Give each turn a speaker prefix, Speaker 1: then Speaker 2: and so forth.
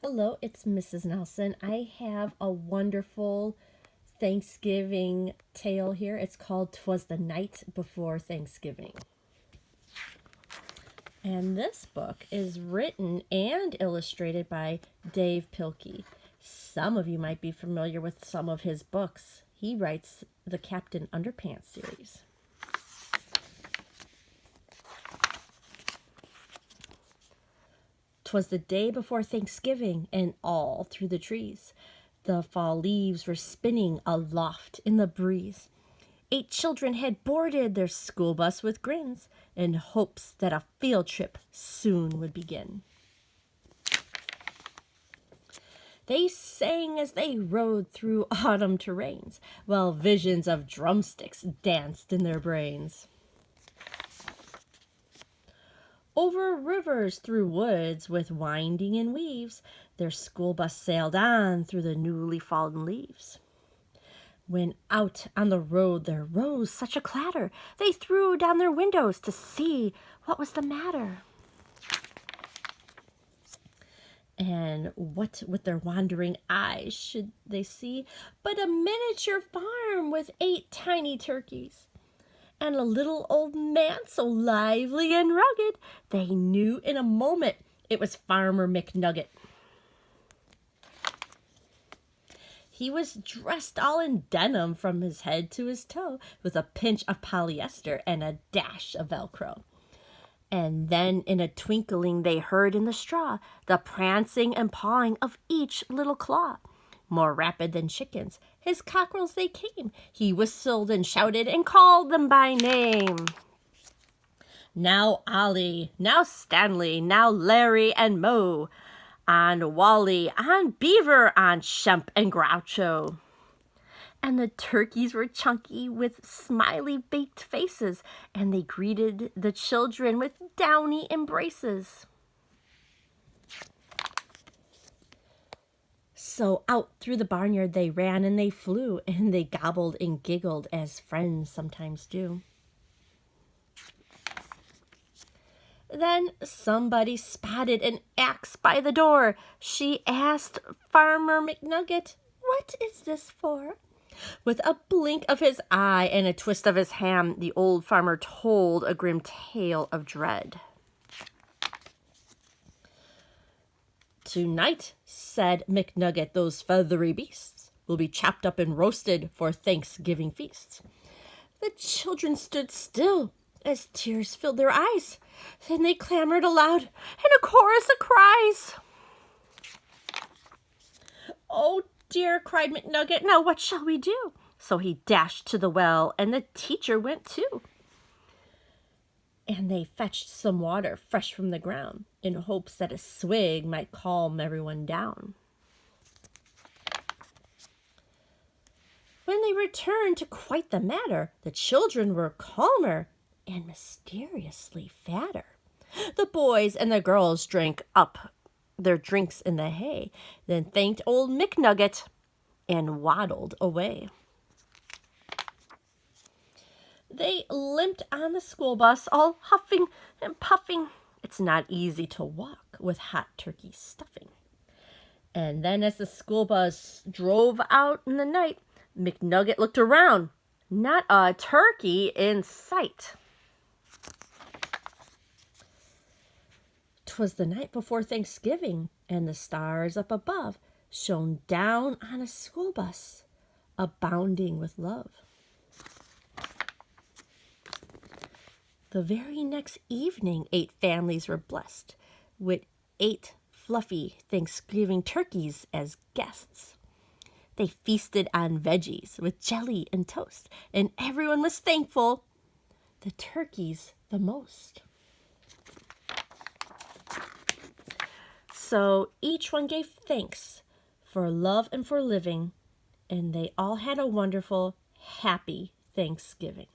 Speaker 1: Hello, it's Mrs. Nelson. I have a wonderful Thanksgiving tale here. It's called "Twas the Night Before Thanksgiving." And this book is written and illustrated by Dave Pilkey. Some of you might be familiar with some of his books. He writes the Captain Underpants series. "'Twas the day before Thanksgiving, and all through the trees the fall leaves were spinning aloft in the breeze. 8 children had boarded their school bus with grins, in hopes that a field trip soon would begin. They sang as they rode through autumn terrains, while visions of drumsticks danced in their brains. Over rivers, through woods, with winding and weaves, their school bus sailed on through the newly fallen leaves. When out on the road there rose such a clatter, they threw down their windows to see what was the matter. And what with their wandering eyes should they see but a miniature farm with 8 tiny turkeys, and a little old man so lively and rugged, they knew in a moment it was Farmer McNugget. He was dressed all in denim from his head to his toe, with a pinch of polyester and a dash of Velcro. And then in a twinkling they heard in the straw the prancing and pawing of each little claw. More rapid than chickens, his cockerels they came. He whistled and shouted and called them by name. Now Ollie, now Stanley, now Larry and Moe, on Wally, on Beaver, on Shemp and Groucho. And the turkeys were chunky with smiley baked faces, and they greeted the children with downy embraces. So out through the barnyard they ran and they flew, and they gobbled and giggled as friends sometimes do. Then somebody spotted an axe by the door. She asked Farmer McNugget, "What is this for?" With a blink of his eye and a twist of his hand, the old farmer told a grim tale of dread. "Tonight," said McNugget, "those feathery beasts will be chopped up and roasted for Thanksgiving feasts." The children stood still as tears filled their eyes. Then they clamored aloud in a chorus of cries. "Oh dear," cried McNugget, "now what shall we do?" So he dashed to the well, and the teacher went too. And they fetched some water fresh from the ground, in hopes that a swig might calm everyone down. When they returned to quite the matter, the children were calmer and mysteriously fatter. The boys and the girls drank up their drinks in the hay, then thanked old McNugget and waddled away. They limped on the school bus, all huffing and puffing. It's not easy to walk with hot turkey stuffing. And then as the school bus drove out in the night, McNugget looked around. Not a turkey in sight. 'Twas the night before Thanksgiving, and the stars up above shone down on a school bus, abounding with love. The very next evening, 8 families were blessed with 8 fluffy Thanksgiving turkeys as guests. They feasted on veggies with jelly and toast, and everyone was thankful, the turkeys the most. So each one gave thanks for love and for living, and they all had a wonderful, happy Thanksgiving.